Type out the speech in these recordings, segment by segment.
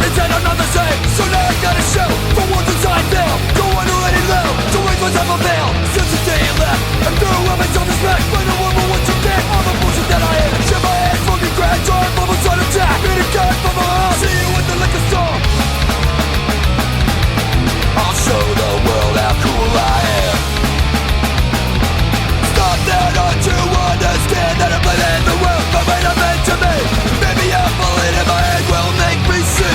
they said I'm not the same. So now I gotta show for once inside fail. Don't want to let it low, to raise myself a veil. Since the day you left, and through all my self-respect, find a woman once you get all the bullshit that I am. Share my hands, smoking crack, trying bubbles on attack. Beat a gun from my house, see you at the liquor store. I'll show the world how cool I am. Stop there, not to understand that I'm living the world the way I'm meant to be. Maybe a bullet in my head will make me see.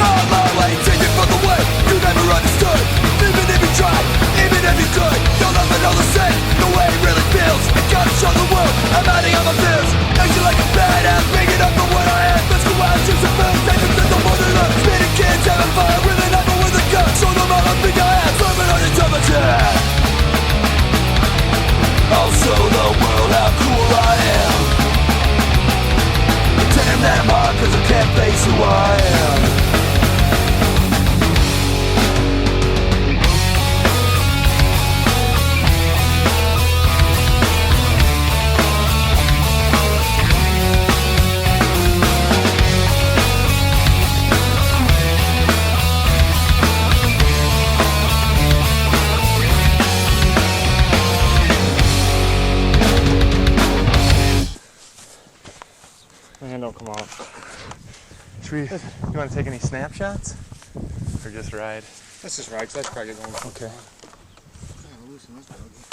On my way, changing from the way you never understood. Even if you tried, even if you could, you'll never know the same, the way it really feels. I gotta show the world I'm adding on my fears. Acting like a badass, bringing up for what I am. Let's go out, choose a film, take them to the motherland. Spitting kids, having fire, with an apple with a gun. Show them all I think I am, serving on your temperature. I'll show the world how cool I am. Damn that I'm hard, cause I can't face who I am. Man, don't come out. You want to take any snapshots? Or just ride? Let's just ride, 'cause that's probably going. Okay.